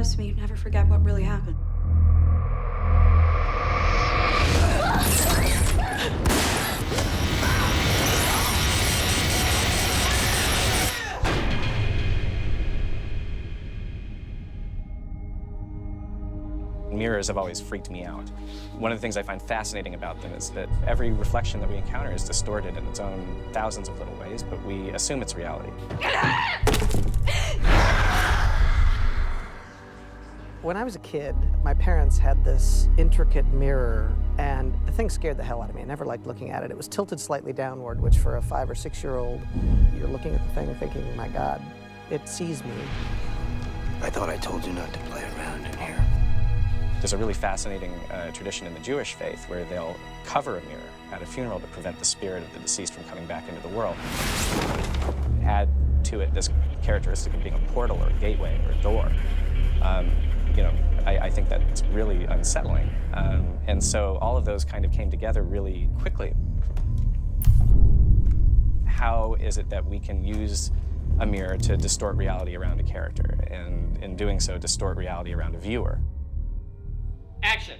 promise me you'd never forget what really happened. Mirrors have always freaked me out. One of the things I find fascinating about them is that every reflection that we encounter is distorted in its own thousands of little ways, but we assume it's reality. When I was a kid, my parents had this intricate mirror, and the thing scared the hell out of me. I never liked looking at it. It was tilted slightly downward, which for a 5 or 6-year-old, you're looking at the thing thinking, my God, it sees me. I thought I told you not to play around in here. There's a really fascinating tradition in the Jewish faith where they'll cover a mirror at a funeral to prevent the spirit of the deceased from coming back into the world. Add to it this characteristic of being a portal or a gateway or a door. You know, I think that's really unsettling. And so all of those kind of came together really quickly. How is it that we can use a mirror to distort reality around a character, and in doing so, distort reality around a viewer? Action.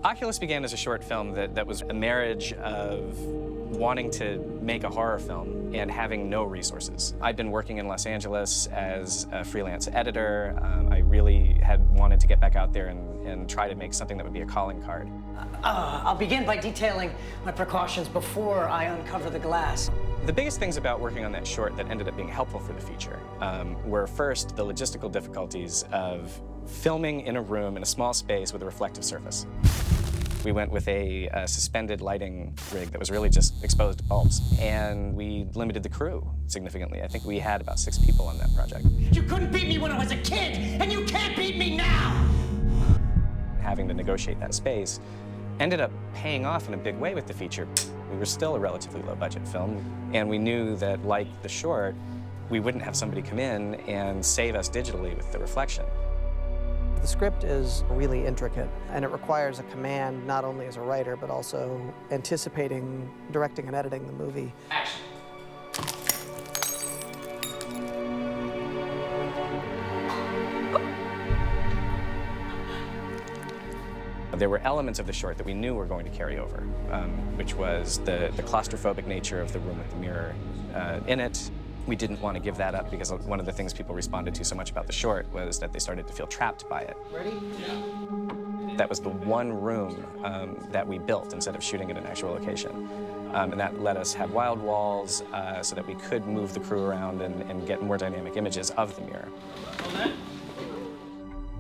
OCULUS began as a short film that was a marriage of wanting to make a horror film and having no resources. I'd been working in Los Angeles as a freelance editor. I really had wanted to get back out there and try to make something that would be a calling card. I'll begin by detailing my precautions before I uncover the glass. The biggest things about working on that short that ended up being helpful for the feature were first the logistical difficulties of filming in a room in a small space with a reflective surface. We went with a suspended lighting rig that was really just exposed bulbs, and we limited the crew significantly. I think we had about 6 people on that project. You couldn't beat me when I was a kid, and you can't beat me now! Having to negotiate that space ended up paying off in a big way with the feature. We were still a relatively low-budget film, and we knew that, like the short, we wouldn't have somebody come in and save us digitally with the reflection. The script is really intricate, and it requires a command not only as a writer, but also anticipating, directing, and editing the movie. Action. There were elements of the short that we knew were going to carry over, which was the claustrophobic nature of the room with the mirror in it. We didn't want to give that up because one of the things people responded to so much about the short was that they started to feel trapped by it. Ready? Yeah. That was the one room that we built instead of shooting at an actual location. And that let us have wild walls so that we could move the crew around and get more dynamic images of the mirror.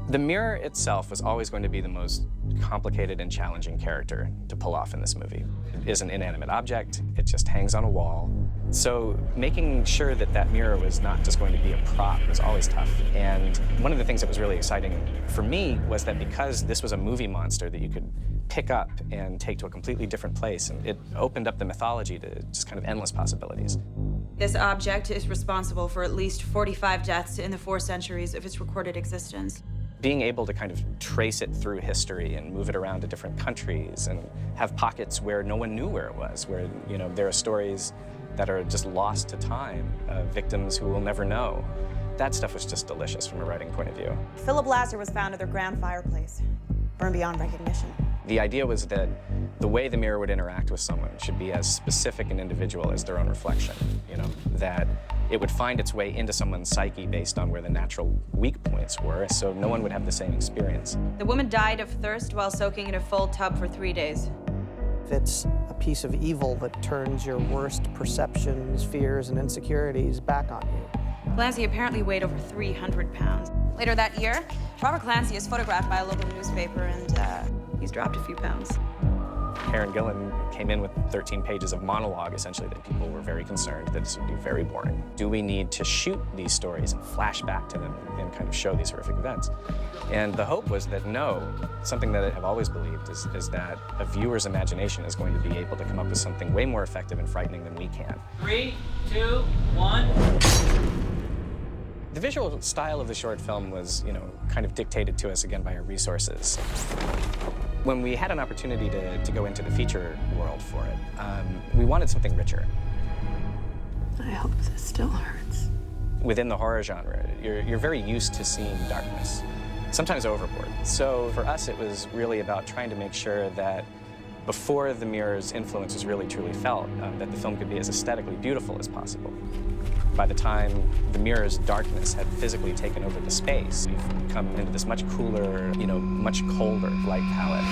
The mirror itself was always going to be the most complicated and challenging character to pull off in this movie. It is an inanimate object. It just hangs on a wall. So making sure that that mirror was not just going to be a prop was always tough. And one of the things that was really exciting for me was that because this was a movie monster that you could pick up and take to a completely different place, and it opened up the mythology to just kind of endless possibilities. This object is responsible for at least 45 deaths in the 4 centuries of its recorded existence. Being able to kind of trace it through history and move it around to different countries and have pockets where no one knew where it was, where, you know, there are stories that are just lost to time, victims who will never know. That stuff was just delicious from a writing point of view. Philip Lasser was found at their grand fireplace, burned beyond recognition. The idea was that the way the mirror would interact with someone should be as specific and individual as their own reflection, you know, that it would find its way into someone's psyche based on where the natural weak points were, so no one would have the same experience. The woman died of thirst while soaking in a full tub for 3 days. It's a piece of evil that turns your worst perceptions, fears, and insecurities back on you. Clancy apparently weighed over 300 pounds. Later that year, Robert Clancy is photographed by a local newspaper, and he's dropped a few pounds. Karen Gillan came in with 13 pages of monologue, essentially, that people were very concerned that this would be very boring. Do we need to shoot these stories and flash back to them and kind of show these horrific events? And the hope was that no, something that I have always believed is that a viewer's imagination is going to be able to come up with something way more effective and frightening than we can. 3, 2, 1. The visual style of the short film was, you know, kind of dictated to us again by our resources. When we had an opportunity to go into the feature world for it, we wanted something richer. I hope this still hurts. within the horror genre, you're very used to seeing darkness, sometimes overboard. So for us, it was really about trying to make sure that before the mirror's influence was really truly felt, that the film could be as aesthetically beautiful as possible. By the time the mirror's darkness had physically taken over the space, we've come into this much cooler, much colder light palette.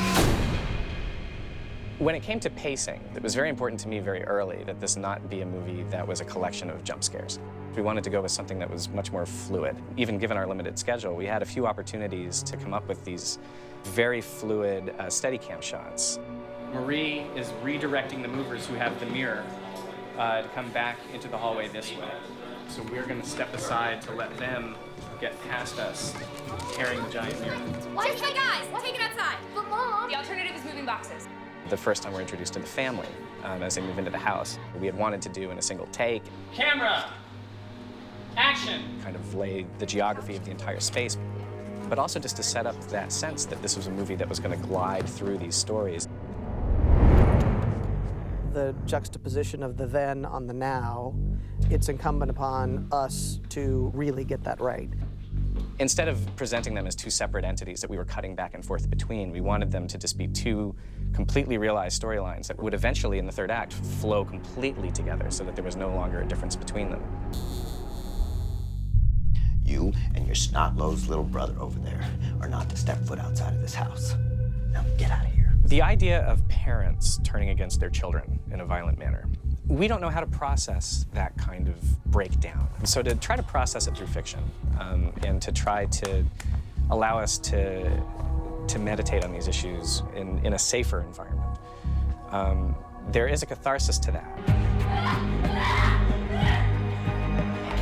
When it came to pacing, it was very important to me very early that this not be a movie that was a collection of jump scares. We wanted to go with something that was much more fluid. Even given our limited schedule, we had a few opportunities to come up with these very fluid Steadicam shots. Marie is redirecting the movers who have the mirror to come back into the hallway this way. So we're going to step aside to let them get past us, carrying the giant mirror. Just like guys, take it outside. But Mom! The alternative is moving boxes. The first time we're introduced to the family as they move into the house, we had wanted to do in a single take. Camera! Action! Kind of lay the geography of the entire space, but also just to set up that sense that this was a movie that was going to glide through these stories. The juxtaposition of the then on the now, it's incumbent upon us to really get that right. Instead of presenting them as two separate entities that we were cutting back and forth between, we wanted them to just be two completely realized storylines that would eventually, in the third act, flow completely together so that there was no longer a difference between them. You and your snot-nosed little brother over there are not to step foot outside of this house. Now get out of here. The idea of parents turning against their children in a violent manner, we don't know how to process that kind of breakdown. So to try to process it through fiction and to try to allow us to meditate on these issues in a safer environment, there is a catharsis to that.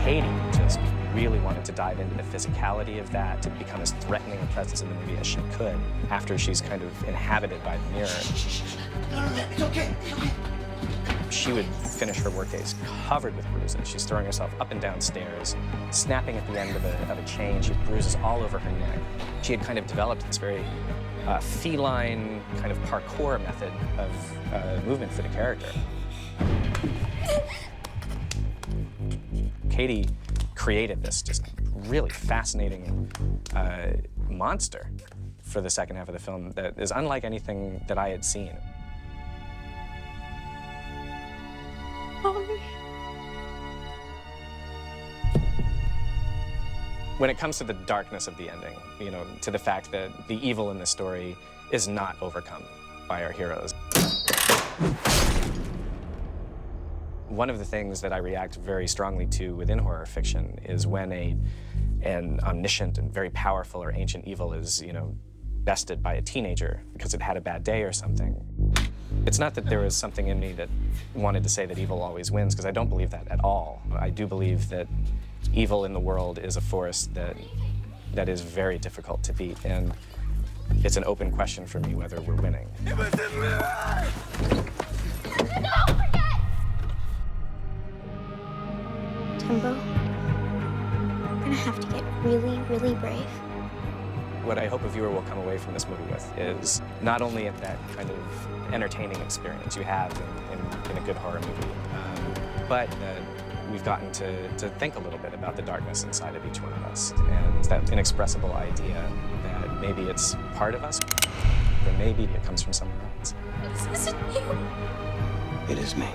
Katie just really wanted to dive into the physicality of that, to become as threatening a presence in the movie as she could after she's kind of inhabited by the mirror. No, it's okay, it's okay. She would finish her workdays covered with bruises. She's throwing herself up and down stairs, snapping at the end of a chain. She had bruises all over her neck. She had kind of developed this very feline kind of parkour method of movement for the character. Katie created this just really fascinating monster for the second half of the film that is unlike anything that I had seen. When it comes to the darkness of the ending, to the fact that the evil in the story is not overcome by our heroes. One of the things that I react very strongly to within horror fiction is when an omniscient and very powerful or ancient evil is, bested by a teenager because it had a bad day or something. It's not that there was something in me that wanted to say that evil always wins, because I don't believe that at all. I do believe that evil in the world is a force that is very difficult to beat, and it's an open question for me whether we're winning. No, forget! Timbo, we're gonna have to get really, really brave. What I hope a viewer will come away from this movie with is not only that kind of entertaining experience you have in a good horror movie, but that we've gotten to think a little bit about the darkness inside of each one of us, and that inexpressible idea that maybe it's part of us, or maybe it comes from somewhere else. This isn't you. It is me.